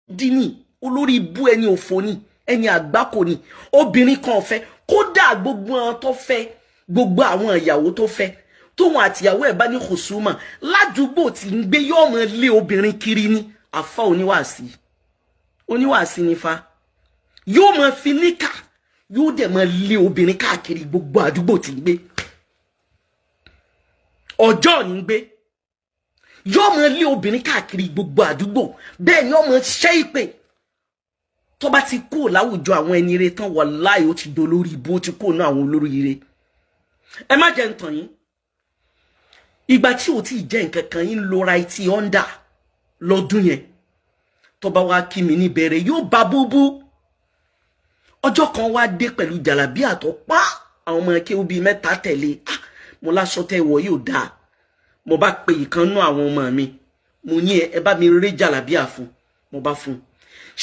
dini olórí ibú ẹni òfò ni ẹni àgbákò ni obìnrin kan fẹ́ kódà gbogbo àwọn tó fẹ́ gbogbo àwọn ìyàwó tó fẹ́ tóun àtìyàwó ẹ̀ bá ní khusuma ládùúgbò tí ń gbé yóò mọ lé obìnrin kiri ni àfa oníwàásí ni fa yóò mọ fi níkà yóò dẹ̀ mọ lé obìnrin káàkiri gbogbo àdúgbò tí ń gbé ọjọ́ ní ń gbé yóò mọ lé obìnrin káàkiri gbogbo àdúgbò bẹ́ẹ̀ ni ọmọ ṣẹ́ ìpè tó bá ti kú láwùjọ àwọn ẹni ire tán wàláhì ó ti dolórí ibú ó ti kú náà àwọn olórí ire ẹ má jẹ́ ń tàn yín ìgbà tí ò tí jẹ́ nǹkan kan yín lo right under lọ́dún yẹn tó bá wá kí mi ní bẹ̀rẹ̀ yóò bá búbú ọjọ́ kan wá dé pẹ̀lú jàlábíà tó pa àwọn ọmọ ẹkẹ́ obì mẹ́ta tẹ̀lé mo láṣọ tẹ́ wọ̀ yóò dáa mo bá pe ìkan nú àwọn ọmọ mi mo ní ẹ bá mi ré jàlábíà fún mo bá fún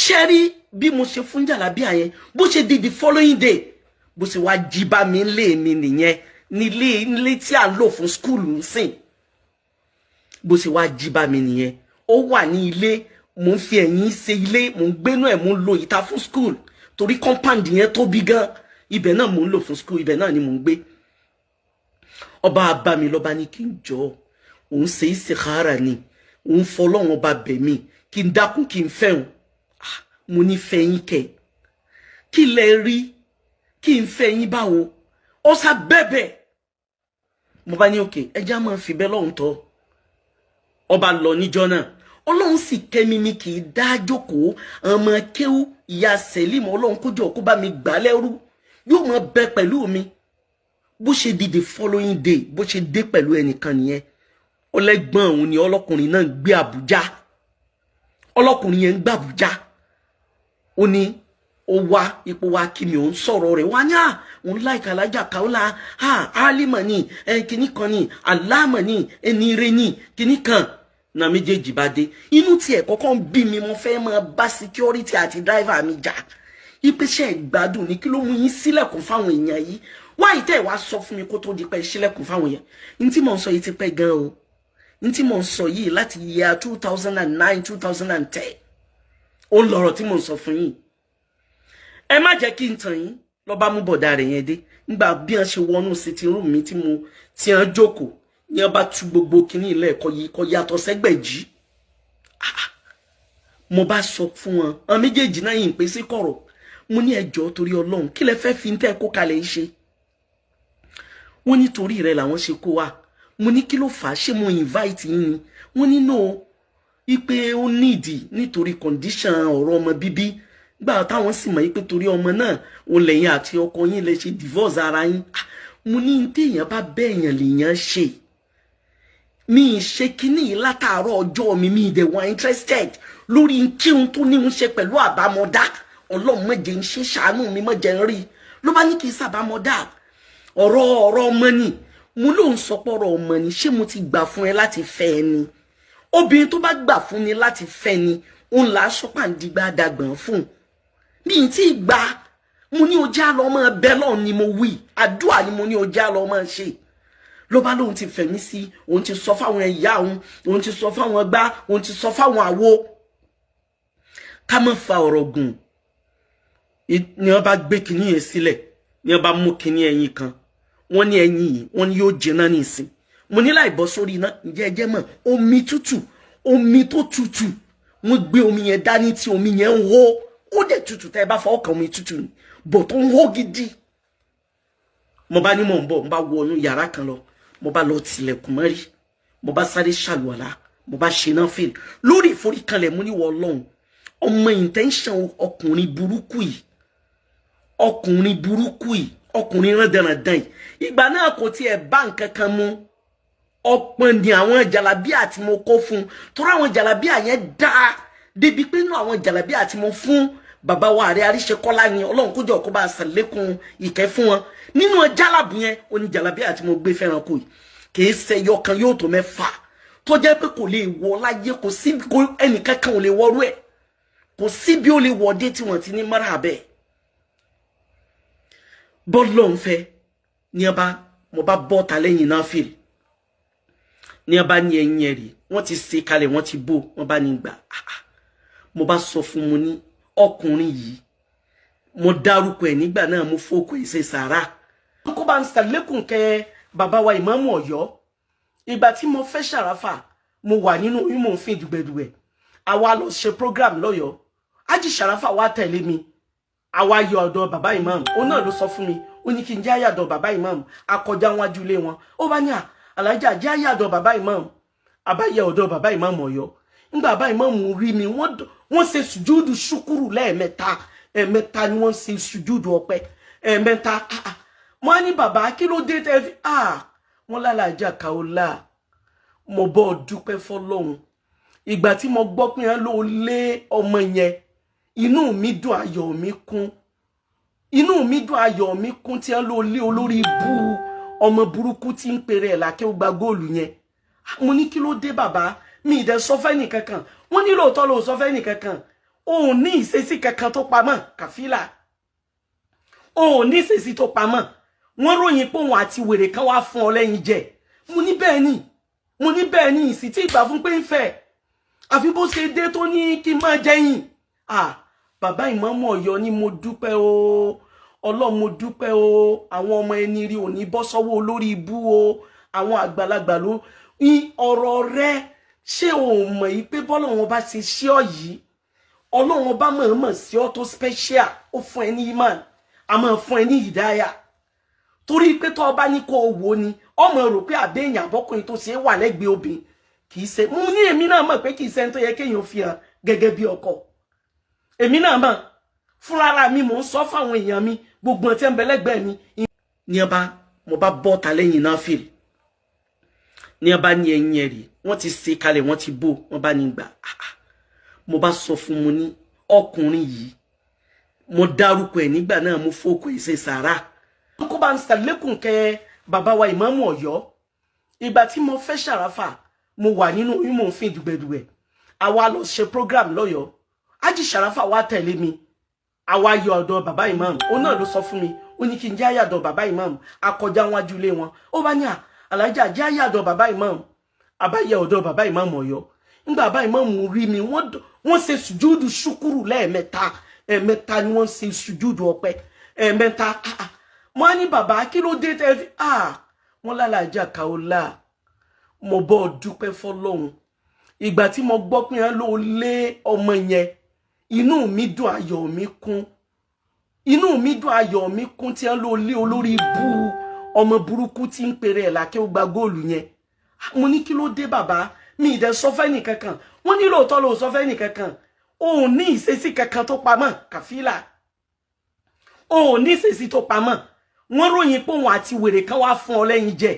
ṣe rí bí mo ṣe fún jàlábíà yẹn bó ṣe di the following day bó ṣe wá jí bá mi lé mi nìyẹn nílé tí a lò fún school nsìn bó ṣe wá jí bá mi nìyẹn ó wà ní ilé mo ń fi ẹ̀yìn ṣe ilé mo ń gbénú ẹ̀ mo ń lo ìta fún school torí compound yẹn tóbi gan ibẹ̀ náà mo ń lò fún school ibẹ̀ náà ni mo ń gbé ọba abá mi lọ́ba ní kí n jọ òun ṣe istikhara ni òun fọlọ́run ọba bẹ̀ mí kí n dákun kí n fẹ́hùn mo ní fẹ́yìn kẹ kí lẹ rí kí n fẹ́yìn báwo ó sá bẹ́bẹ̀ mo bá ní òkè ẹjá máa fi bẹ́ lọ́hùn tọ́ ọba lọ níjọ́ náà ọlọ́run sì kẹ́mi mi kì í dá jókòó ọmọ kéwú ìyá sẹ́límù ọlọ́run kójọ kó bá mi gbà lẹ́rú yóò máa bẹ pẹ̀lú mi bó ṣe di the following day bó ṣe dé pẹ̀lú ẹnìkan nìyẹn ọlẹ́gbọ́n òun ni ọlọ́kùnrin náà gbé Àbújá ọlọ́kùnrin yẹn ń gbé Àbújá ó ní ó wá ipò wa kí mi ò ń sọ̀rọ̀ rẹ̀ wá ní òun láìka alájà káwọ́lá álímọ̀ ní kíní kan ní aláàmọ̀ ní ẹni ire ní kíní kan náà méjèèjì bá dé inú tiẹ̀ kọ́kọ́ ń bí mi mo fẹ́ máa bá security àti driver mi jà ìpèsè ìgbádùn ní kí ló mú yín sílẹ̀kùn fáwọn èèyàn yìí wá ìtẹ́ ìwà sọ fún mi kó tó di pé sílẹ̀kùn fáwọn èèyàn ní tí mò ń sọ yìí ti pẹ́ gan o ní tí mò ń sọ yìí láti year 2009 2010 ó lọ́rọ̀ tí mò ń sọ fún yín ẹ má jẹ́ kí n tàn yín lọ bá mú bọ̀dá rẹ̀ yẹn dé nígbà bí wọ́n ṣe wọnú sitting room mi tí wọ́n jókòó ní wọ́n bá tú gbogbo kinní ilé ẹ̀kọ́ yìí kọ́ yàtọ̀ sẹ́gbẹ̀jì mo bá sọ fún wọn àwọn méjèèjì náà yìí ń pè sí kọ̀rọ̀ mo ní ẹjọ́ torí Ọlọ́run kí lẹ fẹ́ fi ń tẹ́ kó kalẹ̀ ṣe wọ́n ní torí rẹ̀ làwọn ṣe kó wa mo ní kí ló fà á ṣé mo invite yín ni wọ́n ní no ipe ó nídìí nítorí condition ọ̀rọ̀ ọmọ bíbí gbà táwọn sì mọ̀ pé torí ọmọ náà ó lẹ́yìn àti ọkọ yín lè ṣe divorce ara yín mo ní téèyàn bá bẹ́ẹ̀yàn lèèyàn ṣe mi ṣe kíní látàárọ̀ ọjọ́ mi dẹ̀ wá interested lórí kíhun tó ní ń ṣe pẹ̀lú àbámọ̀dá Ọlọ́run má jẹ́ ń ṣe ṣàánú mi má jẹ́ ń rí ló bá ní kí n sàbámọ̀dá ọ̀rọ̀ ọmọ ni mo ló ń sọ pọ̀rọ̀ ọmọ ni ṣé mo ti gbà fún ẹ láti fẹ́ ẹ ni obìnrin tó bá gbà fún ni láti fẹ́ ni òun là á sọ́pàǹdìgbà dàgbọ̀n fún mi tí gbà mo ní ọjà lọ mọ́ bẹ́ẹ̀ lọ́ọ̀ ni mo wí àdúrà ni mo ní ọjà lọ mọ́ ṣe ló bá lóun ti fẹ̀mí sí òun ti sọ fáwọn ìyá òun ti sọ fáwọn gbá òun ti sọ fáwọn àwo ká má fa ọ̀rọ̀ gùn ni wọ́n bá gbé kinní yẹn sílẹ̀ ni wọ́n bá mú kinní ẹyin kan wọ́n ní ẹyin yìí wọ́n ní yóò jẹná ní ìsìn mo ní láì bọ́ sórí iná ǹjẹ́ ẹjẹ́ mọ̀ omi tútù omi tó tútù wọ́n gbé omi yẹn dání tí omi yẹn ń hó ó dẹ̀ tútù tẹ́ ẹ bá fọwọ́ kan omi tútù ni bọ̀ tó ń hó gidi mo bá ní mò ń bọ̀ mo bá wọnú yàrá kan lọ mo bá lọ tilẹ̀kùn mọ́rí mo bá sáré ṣàlùwàlá mo bá ṣe náà fèlè lórí ìforíkanlẹ̀ mo ní wọ Ọlọ́run ọmọ intention ọkùnrin burúkú yìí ọkùnrin rándanrandan yìí ìgbà náà kò tiẹ̀ bá nǹkan kan mu ọ̀pọ̀ ni àwọn jàlábíà tí mo kó fún torí àwọn jàlábíà yẹn dáa débi pé inú àwọn jàlábíà tí mo fún bàbá wa Ààrẹ Àríṣekọ́lá ni Ọlọ́run kó jọ kó bá ṣàlékún ìkẹ́ fún wọn nínú jàlábù yẹn ó ní jàlábíà tí mo gbé fẹ́ràn kò yìí kì í ṣe yọkan yóò tó mẹ́fà tó jẹ́ pé kò lè wọ láyé kò sí ẹnìkankan ò lè wọrú ẹ̀ kò sí bí ó lè wọdé tí wọ́n ti ní mara bẹ́ẹ̀ bọ́ọ̀lù ń fẹ́ ní mo bá bọ́ta lẹ́yìn náà fìrì ní ọba ní ẹ̀yìn ẹ̀rì wọ́n ti ṣe kalẹ̀ wọ́n ti bò wọ́n bá ní gbà mo bá sọ fún mo ní ọkùnrin yìí mo dárúkọ ẹ̀ nígbà náà mo fọkọ ẹ̀ ṣe sàrà kó bá ń ṣàlékún kẹ bàbá wa ìmáàmù Ọ̀yọ́ ìgbà tí mo fẹ́ Ṣàráfà mo wà nínú oyún mo ń fin dùgbẹ̀dùgbẹ̀ àwa lọ ṣe program lọ́yọ̀ọ́ Ájì Ṣàráfà wá tẹ̀lé mi àwa yọ ọ̀dọ̀ bàbá ìmáàmù ó náà ló sọ fún mi ó ní kí n jẹ́ àyàdọ̀ bàbá ìmáàmù akọjá wájú ilé wọn ó bá ní Alájà jẹ́ àyàdọ̀ bàbá ìmáàmù àbáyẹ ọ̀dọ̀ bàbá ìmáàmù Ọ̀yọ́ nígbà bàbá ìmáàmù rí mi wọ́n ṣe sùjúdù ṣúkúrù lẹ́ẹ̀mẹ́ta ẹ̀mẹ́ta ni wọ́n ṣe sùjúdù ọpẹ́ ẹ̀mẹ́ta wọ́n á ní bàbá kí ló dé tẹ́ fi wọ́n lálàájá Kaola mo bọ́ dúpẹ́ fọlọ́hun ìgbà tí mo gbọ́ pé yẹn ló lé ọmọ yẹn inú mi dùn ayọ̀ mi kún tí yẹn ló lé olórí ibú ọmọ burúkú tí ń pèrè ẹ̀ lákẹ́ ó gba góòlù yẹn mo ní kí ló dé bàbá mi ìdẹ sọ fẹ́ nìkankan wọ́n ní lóòótọ́ ló sọ fẹ́ nìkankan òun ní ìṣesí kankan tó pamọ́ Kàfílà òun ní ìṣesí tó pamọ́ wọ́n ròyìn pé òun àti wèrè kan wá fún ọ lẹ́yìn jẹ mo ní bẹ́ẹ̀ ni ìsì tí ìgbà fún pé ń fẹ́ àfi bó ṣe dé tó ní kí n máa jẹ́yìn bàbá ìmáàmù Ọ̀yọ́ ni mo dúpẹ́ o Ọlọ́run mo dúpẹ́ o àwọn ọmọ ẹni rí òní bọ́ sọ́wọ́ olórí ibú o àwọn àgbàlagbà ló ní ọ̀rọ̀ rẹ ṣé o mọ̀ yìí pé bọ́lọ́run bá ṣe ṣí ọ yìí Ọlọ́run bá mọ̀ọ́mọ̀ sí ọ tó special ó fún ẹ ní imán a máa fún ẹ ní ìdáyà torí pé tó bá ní kó o wò ni ọmọ rò pé àbẹ́yìn àbọ́kùnrin tó ṣe é wà lẹ́gbẹ̀ẹ́ obìnrin kì í ṣe mo ní èmi náà mọ̀ pé kì í ṣe tó yẹ kéèyàn fi hàn gẹ́gẹ́ bí ọkọ èmi náà mọ̀ fúnra mi mò ń sọ fáwọn èèyàn mi gbogbo ọtí ń bẹ lẹ́gbẹ̀ẹ́ mi ní mo bá bọ́ ta lẹ́yìn náà fìrì ní ní ẹ̀yìn ẹ̀rì wọ́n ti ṣe kalẹ̀ wọ́n ti bò wọ́n bá ní gbà mo bá sọ fún mo ní ọkùnrin yìí mo dárúkọ ẹ̀ nígbà náà mo fọkọ ẹ̀ ṣe sàrà kó bá ń ṣàlékún kẹ bàbá wa ìmáàmù Ọ̀yọ́ ìgbà tí mo fẹ́ Ṣàráfà mo wà nínú oyún mo ń fin dùgbẹ̀dùgbẹ̀ àwa lọ ṣe program lọ́yọ̀ọ́ Ájì Ṣàráfà wá tẹ̀lé mi àwa yọ ọ̀dọ̀ bàbá ìmáàmù ó náà ló sọ fún mi ó ní kí n jẹ́ àyàdọ̀ bàbá ìmáàmù akọjá wájú ilé wọn ó bá ní Alájà jẹ́ àyàdọ̀ bàbá ìmáàmù àbáyẹ ọ̀dọ̀ bàbá ìmáàmù Ọ̀yọ́ nígbà bàbá ìmáàmù rí mi wọ́n ṣe sùjúdù ṣúkúrù lẹ́ẹ̀mẹ́ta ni wọ́n ṣe sùjúdù ọpẹ́ ẹ̀mẹ́ta wọ́n á ní bàbá kí ló dé tẹ́ fi wọ́n lálàájá Kaola mo bọ́ dúpẹ́ fọlọ́hun ìgbà tí mo gbọ́ pé yẹn ló lé ọmọ yẹn inú mi dùn ayọ̀ mi kún tí yẹn ló lé olórí ibú ọmọ burúkú tí ń pèrè ẹ̀ lákẹ́ ó gba góòlù yẹn mo ní kí ló dé bàbá mi ìdẹ sọ fẹ́ nìkankan wọ́n ní lóòótọ́ ló sọ fẹ́ nìkankan òun ní ìṣesí kankan tó pamọ́ Kàfílà òun ní ìṣesí tó pamọ́ wọ́n ròyìn pé òun àti wèrè kan wá fún ọ lẹ́yìn jẹ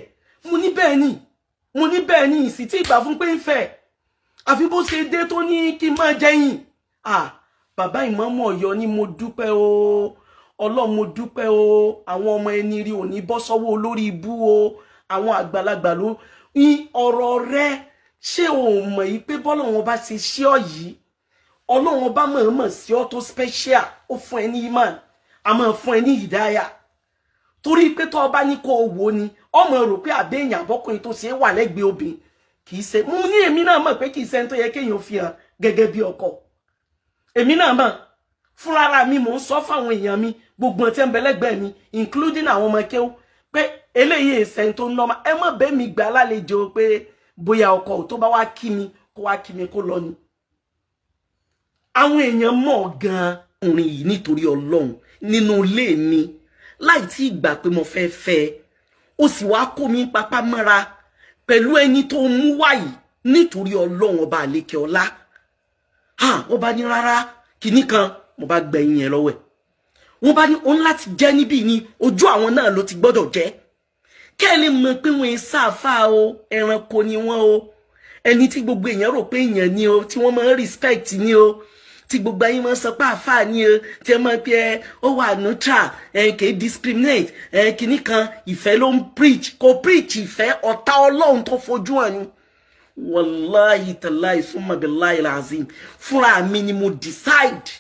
mo ní bẹ́ẹ̀ ni ìsì tí ìgbà fún pé ń fẹ́ àfi bó ṣe dé tó ní kí n máa jẹ́yìn bàbá ìmáàmù Ọ̀yọ́ ni mo dúpẹ́ o Ọlọ́run mo dúpẹ́ o àwọn ọmọ ẹni rí òní bọ́ sọ́wọ́ olórí ibú o àwọn àgbàlagbà ló ní ọ̀rọ̀ rẹ ṣé o mọ̀ yìí pé bọ́lọ́run bá ṣe ṣí ọ yìí Ọlọ́run bá mọ̀ọ́mọ̀ sí ọ tó special ó fún ẹ ní imán a máa fún ẹ ní ìdáyà torí pé tó bá ní kó o wò ni ọmọ rò pé àbẹ́yìn àbọ́kùnrin tó ṣe é wà lẹ́gbẹ̀ẹ́ obìnrin kì í ṣe mo ní èmi náà mọ̀ pé kì í ṣe tó yẹ kéèyàn fi hàn gẹ́gẹ́ bí ọkọ èmi náà mọ̀ fúnra mi mò ń sọ fáwọn èèyàn mi gbogbo ọtí ń bẹ lẹ́gbẹ̀ẹ́ mi including àwọn ọmọ kéwú pé eléyìí ẹsẹ̀ tó ń lọ́mọ ẹ mọ̀ bẹ́ẹ̀ mi gbà lálejò pé bóyá ọkọ tó bá wá kí mi kó lọ ni àwọn èèyàn mọ̀ gan-an ọkùnrin yìí nítorí Ọlọ́run nínú ilé mi láì tí ìgbà pé mo fẹ́ fẹ́ ó sì wá kó mi papá mọ́ra pẹ̀lú ẹni tó mú wáyìí nítorí Ọlọ́run ọba àlékè ọlá ó bá ní rárá kìíní kan mo bá gbẹ̀yìn yẹn lọ́wọ́ ẹ̀ wọ́n bá ní òun láti jẹ́ níbí ni ojú àwọn náà ló ti gbọ́dọ̀ jẹ́ kẹ́ ẹ lè mọ̀ pé wọ́n ń sáfà o ẹranko ni wọ́n o ẹni tí gbogbo èèyàn rò pé èèyàn ni o tí wọ́n máa ń respect ni o tí gbogbo ayé máa ń sọ pé àfáà ni o tí ẹ máa pẹ́ ó wà neutral kì í discriminate kìíní kan ìfẹ́ ló ń preach kò preach ìfẹ́ ọ̀tá Ọlọ́run tó fojú hàn ni wàláhì tàláhì summa billahi alazim fúnra mi ni mo decide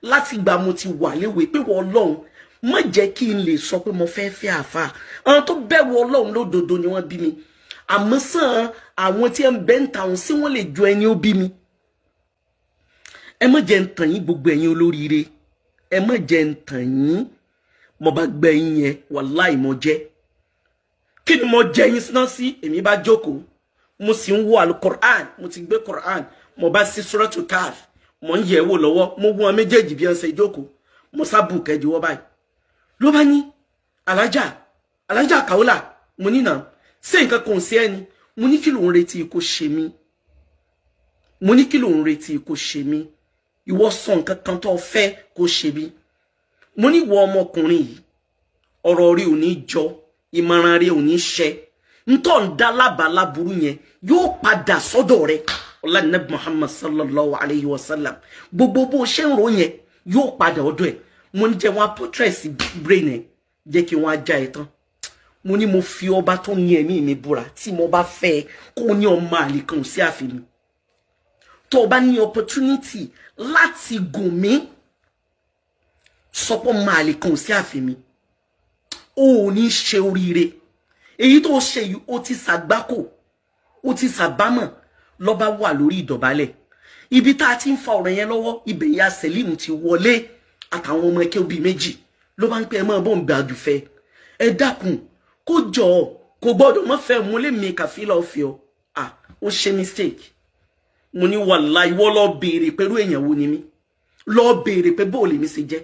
láti ìgbà mo ti wà léwe pé wọ́n Ọlọ́run má jẹ́ kí n lè sọ pé mo fẹ́ fẹ́ àfáà àwọn tó bẹ̀rù Ọlọ́run lódodo ni wọ́n bí mi àmọ́ sàn àwọn tí ń bẹ́ ń ta òun sí wọ́n lè ju ẹni ó bí mi ẹ má jẹ́ n tàn yín gbogbo ẹ̀yin olóríire ẹ má jẹ́ n tàn yín mo bá gbẹ yín yẹn wàláì mo jẹ́ kí ni mo jẹ́ yín náà sí èmi bá jókòó mo sì ń wo alukoran mo ti gbé koran mo bá sí suratul Kahf mo ń yẹ̀ wò lọ́wọ́ mo wo wọn méjèèjì bí wọ́n ṣe jókòó mo sábù kẹjọ wọ́ báyìí ló bá ní alájà Kaola mo ní náà ṣé nǹkan kan sí ẹni mo ní kí ló ń retí kó ṣe mí mo ní kí ló ń retí kó ṣe mí ìwọ sọ nǹkan kan tó fẹ́ kó ṣe mí mo ní wọ ọmọkùnrin yìí ọ̀rọ̀ rí ò ní jọ ìmọ̀ràn rí ò ní ṣẹ ntọ́ ń dá lábàlá burú yẹn yóò padà sọ́dọ̀ rẹ̀ ọlá Nabi Muhammad sallallahu alayhi wa sallam gbogbo bó ṣe ń ro yẹn yóò padà ọ̀dọ̀ ẹ̀ mo ní jẹ́ wọn apọ́tírẹ̀sì brain ẹ̀ jẹ́ kí wọ́n á já ẹ̀ tán mo ní mo fi ọba tó ní ẹ̀mí mi búra tí mo bá fẹ́ kó ní ọmọ àlè kan sí ààfin mi tó bá ní opportunity láti gùn mí sọpọ̀ máa lè kan sí ààfin mi ó ní ṣe oríire èyí tó ṣe yìí ó ti ṣàgbákò ó ti ṣàbámọ̀ lọ́ba wà lórí ìdọ̀bálẹ̀ ibi tá a ti ń fa ọ̀rọ̀ yẹn lọ́wọ́ ibẹ̀ ya Selim ti wọlé àtàwọn ọmọ ẹkẹ́ òbí méjì ló bá ń pẹ́ mọ́ bó ń gbàdúfẹ́ ẹ dákun kó jọ kò gbọ́dọ̀ mọ́ fẹ́ mo lè mi kàfílà ọ̀fẹ́ ọ ó ṣe mistake mo ní wàláhì ìwọ lọ béèrè pẹ̀lú èèyàn wo ni mí lọ béèrè pé bó lè mi ṣe jẹ́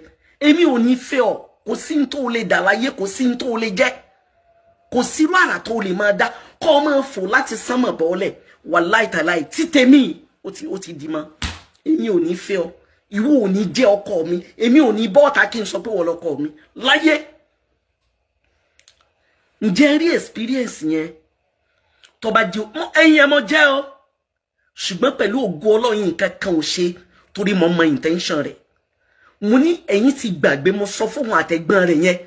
èmi ò ní fẹ́ ọ kò sí ní tó lè dà láyé kò sí ní tó lè jẹ́ kò sí irú àrà tó lè máa dá kọ́ ọ máa fò láti sánmọ̀ bọ́ọ̀lẹ̀ wàláhì tàláhì títẹ̀mí ó ti di mọ́ èmi ò ní fẹ́ ọ ìwọ ò ní jẹ́ ọkọ mi èmi ò ní bọ́ọ̀tà kí n sọ pé wọ́n lọ́kọ mi láyé ǹjẹ́ rí experience yẹn tó bá jẹ́ ẹ̀yin ẹ̀ mọ́ jẹ́ ọ ṣùgbọ́n pẹ̀lú ògo Ọlọ́run nǹkan kan ò ṣe torí mo mọ intention rẹ̀ mo ní ẹ̀yin ti gbàgbé mo sọ fún wọn àtẹ̀gbọ́n rẹ̀ yẹn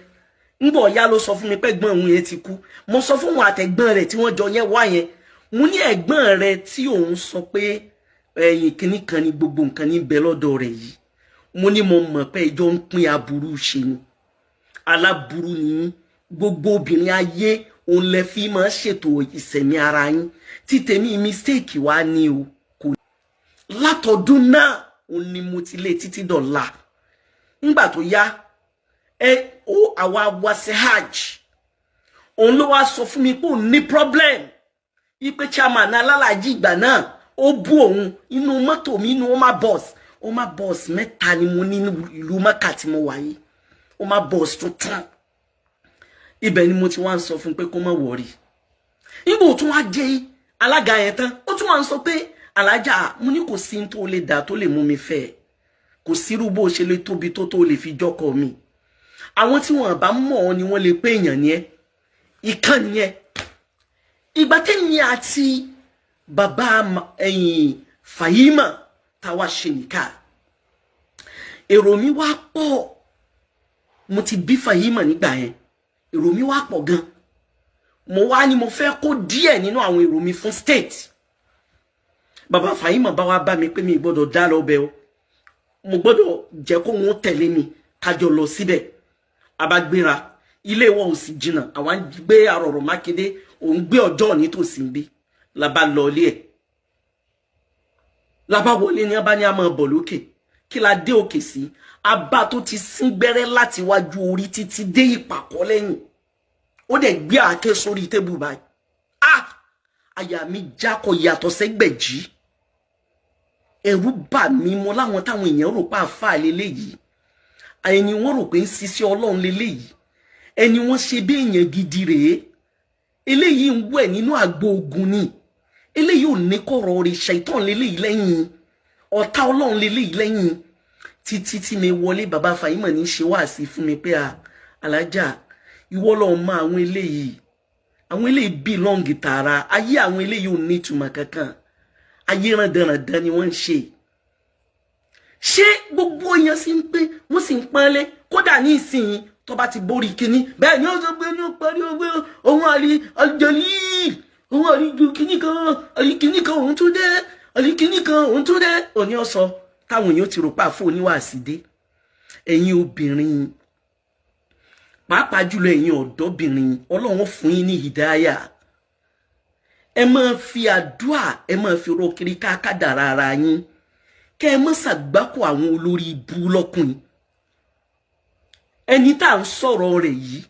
ńgbọ̀ ya ló sọ fún mi pé ẹ̀gbọ́n òun yẹn ti kú mo sọ fún wọn àtẹ̀gbọ́n rẹ̀ tí wọ́n jọ yẹn wá yẹn mo ní ẹ̀gbọ́n rẹ̀ tí òun sọ pé ẹ̀yin kìíní kan ní gbogbo nǹkan ní bẹ lọ́dọ̀ rẹ̀ yìí mo ní mo mọ̀ pé ìjọ ń pín aburú ṣe ni aláburú ni gbogbo obìnrin ayé òun lè fi máa ṣètò ìṣẹ̀mí ara yín tí tèmi mistake wá ní o kò látọdún náà òun ni mo ti lé títí dọ̀la ńgbà tó yá àwa wá sí hajj òun ló wá sọ fún mi pé òun ní problem ipe chairman alálàájì ìgbà náà ó bú òun inú mọ́tò mi inú oma bus mẹ́ta ni mo ní ìlú Mẹ́kà tí mo wà yìí oma bus tuntun ibẹ̀ ni mo ti wá ń sọ fún pé kó má wọ̀rí nígbà tó wá jẹ́ alága yẹn tán ó tún wá ń sọ pé alájà mo ní kò sí tó lè dá tó lè mú mi fẹ́ kò sírú bó ṣe lè tóbi tó lè fi jọ́kọ mi àwọn tí wọ́n bá mọ̀ ọ́ ni wọ́n lè pé èèyàn ni ẹ́ ìkan nìyẹn ìgbà tẹ́mi àti bàbá Fàyímà táwa ṣe nìka èrò mi wá pọ̀ mo ti bí Fàyímà nígbà yẹn èrò mi wá pọ̀ gan mo wá ní mo fẹ́ kó díẹ̀ nínú àwọn èrò mi fún state bàbá Fàyímà bá wá bá mi pé mi gbọ́dọ̀ dá lọ bẹ̀ o mo gbọ́dọ̀ jẹ́ kó wọn tẹ̀lé mi kájọ lọ síbẹ̀ abagbéra ilé wọn ò sì jìnnà àwọn gbé Arọ̀rọ̀ Mákindé òun gbé ọjọ́ nítòsí bí la bá lọ ilé ẹ̀ la bá wọlé ní abá ní a máa bọ̀ lókè kí la dé òkè sí abá tó ti sín gbẹ́rẹ́ láti wájú orí títí dé ìpàkọ́ lẹ́yìn ó dẹ̀ gbé àáké sórí tébù báyìí àyà mi jákọ̀ yàtọ̀ sẹ́gbẹ̀jì ẹ̀rù bà mí mo láwọn táwọn èèyàn rò pa àfáà lélẹ́yìí ẹni wọ́n rò pé ń ṣiṣẹ́ Ọlọ́run lélẹ́yìí ẹni wọ́n ṣe bí èèyàn gidi rèé eléyìí ń wẹ̀ nínú àgbo ogun ni eléyìí ò ní kọ̀rọ̀ rẹ̀ ṣàìtàn lélẹ́yìí lẹ́yìn ọ̀tá Ọlọ́run lélẹ́yìí lẹ́yìn títí tí mi wọlé bàbá Fàyímà ní ṣe wáàsí fún mi pé alájà ìwọ ló mọ àwọn eléyìí belong tààrà ayé àwọn eléyìí ò ní ìtumọ̀ kankan ayé randanrandan ni wọ́n ń ṣe gbogbo èèyàn sì ń pé wọ́n sì ń pọ́nlé kódà ní ìsìn tó bá ti borí kíní bẹ́ẹ̀ ni ó sọ pé ní ó parí owó ohun àlìjẹ̀lì ohun àlìjù kíní kan òun tún dé àlìkíní kan òun tún dé òní ọ̀sọ̀ táwọn èèyàn ti rò pa fún oníwàásí dé ẹ̀yin obìnrin pàápàá jùlọ ẹ̀yin ọ̀dọ́bìnrin Ọlọ́run fún yín ní hìdáyà ẹ máa fi àdúà ẹ máa fi ro kiri ká kádàrá ara yín kẹ́ mọ́ ṣàgbákò àwọn olórí ibu lọ́kùnrin ẹni tá ń sọ̀rọ̀ rẹ̀ yìí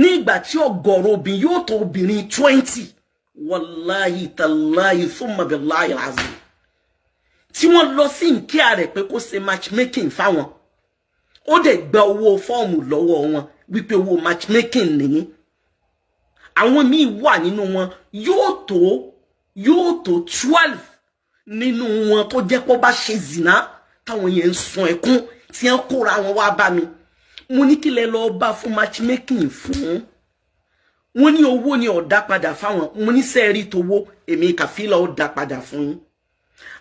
ní ìgbà tí ọ̀gọ̀rọ̀ obìnrin yóò tó obìnrin 20 wallahi tallahi thumma billahi azim tí wọ́n lọ sí nkíà rẹ̀ pé kó ṣe matchmaking fáwọn ó dẹ̀ gba owó fọ́ọ̀mù lọ́wọ́ wọn wípé owó matchmaking nìyí àwọn míì wà nínú wọn yóò tó 12 nínú wọn tó jẹ́ pé bá ṣe zina táwọn yẹn ń sun ẹkún tí wọ́n kóra wọn wá bá mi mo ní kí lẹ lọ bá fún matchmaking fún wọn ní owó ni ó dá padà fáwọn mo ní sẹ́ẹ̀rí tówó èmi Kàfílà ó dá padà fún yín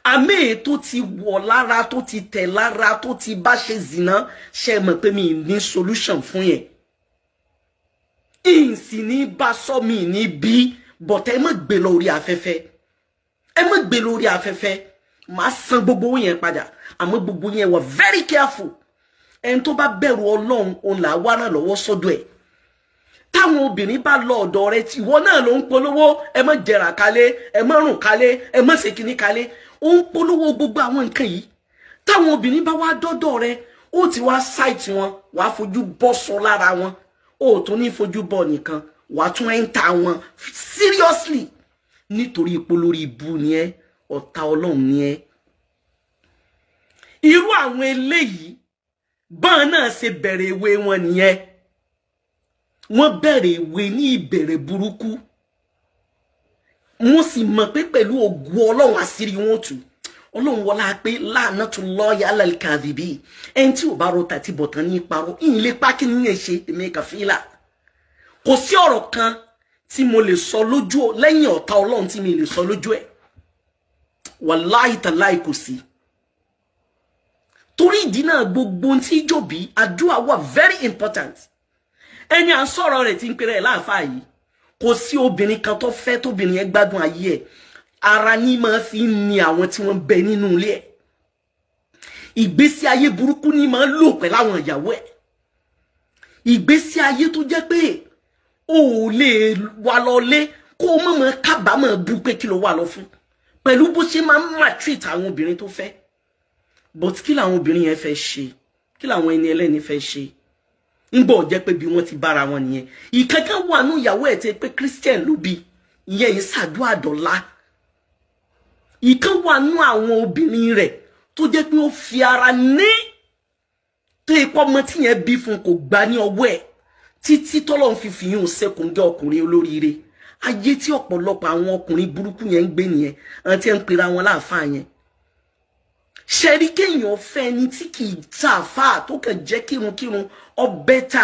àmì tó ti wọ̀ lára tó ti tẹ̀ lára tó ti bá ṣe zina ṣe mọ̀ pé mi ní solution fún yẹn ìsì ní bá sọ mi ní bí but ẹ má gbé lórí afẹ́fẹ́ ẹ má gbé lórí afẹ́fẹ́ má san gbogbo yẹn padà àmọ́ gbogbo yẹn wà very careful ẹni tó bá bẹ̀rù Ọlọ́run òun là wá ràn lọ́wọ́ sọ́dọ̀ ẹ̀ táwọn obìnrin bá lọ ọ̀dọ̀ rẹ̀ tí ìwọ náà ló ń polówó ẹ má jẹrà kalẹ̀ ẹ má rùn kalẹ̀ ẹ má ṣe kíní kalẹ̀ ó ń polówó gbogbo àwọn nǹkan yìí táwọn obìnrin bá wá dọ́dọ̀ rẹ̀ ó ti wá site wọn wàá fojú bọ́ sọ lára wọn ó tún ní fojú bọ́ nìkan wàá tún enter wọn seriously nítorí ìpolórí ibu ni ẹ ọ̀tá Ọlọ́run ni ẹ irú àwọn eléyìí bọ́n náà ṣe bẹ̀rẹ̀ ìwé wọn nìyẹn wọ́n bẹ̀rẹ̀ ìwé ní ìbẹ̀rẹ̀ burúkú wọ́n sì mọ̀ pé pẹ̀lú ògo Ọlọ́run àṣírí wọn tú Ọlọ́run wọlá pé la'natullahi 'ala al-kadhibin ẹni tí ò bá rọta tí bọ̀tán ní parọ́ ìyìn lè pa kí ní yẹn ṣe èmi Kàfílà kò sí ọ̀rọ̀ kan tí mo lè sọ lójú lẹ́yìn ọ̀tá Ọlọ́run tí mi lè sọ lójú ẹ̀ wallahi tallahi kò sí torí ìdí náà gbogbo tí Jobi àdúà wà very important ẹni à ń sọ̀rọ̀ rẹ̀ tí ń pèrè láàfáà yìí kò sí obìnrin kan tó fẹ́ tóbìnrin yẹn gbádùn ayé ẹ̀ ara ní máa fi ń ni àwọn tí wọ́n bẹ nínú ilé ẹ̀ ìgbésí ayé burúkú ní máa lò pẹ̀lú àwọn ìyàwó ẹ̀ ìgbésí ayé tó jẹ́ pé o ò lè wà lọ lé kó o mọ̀ kábàámọ̀ bú pé kí ló wà lọ fún pẹ̀lú bó ṣe máa ń maltreat àwọn obìnrin tó fẹ́ but kí làwọn obìnrin yẹn fẹ́ ṣe kí làwọn ẹni ẹlẹ́ni fẹ́ ṣe ńgbọ́ jẹ́ pé bí wọ́n ti bára wọn nìyẹn ìkankan wà nú ìyàwó ẹ̀ tí pé Christian ló bí ìyẹn yìí ṣàdúrà dọ̀la ìkan wà nú àwọn obìnrin rẹ̀ tó jẹ́ pé ó fi ara ní tó ipò ọmọ tí yẹn bí fún kò gbà ní ọwọ́ ẹ̀ títí tọ́lọ́run fi fi yún sẹ́kùndé ọkùnrin olóríire ayé tí ọ̀pọ̀lọpọ̀ àwọn ọkùnrin burúkú yẹn ń gbé nìyẹn àti ẹ̀ ń pera wọn láàfáà yẹn ṣẹ́rí kéèyàn fẹ́ ẹni tí kì í ta àfáà tó kàn jẹ́ kírunkírun ọ bẹ́tà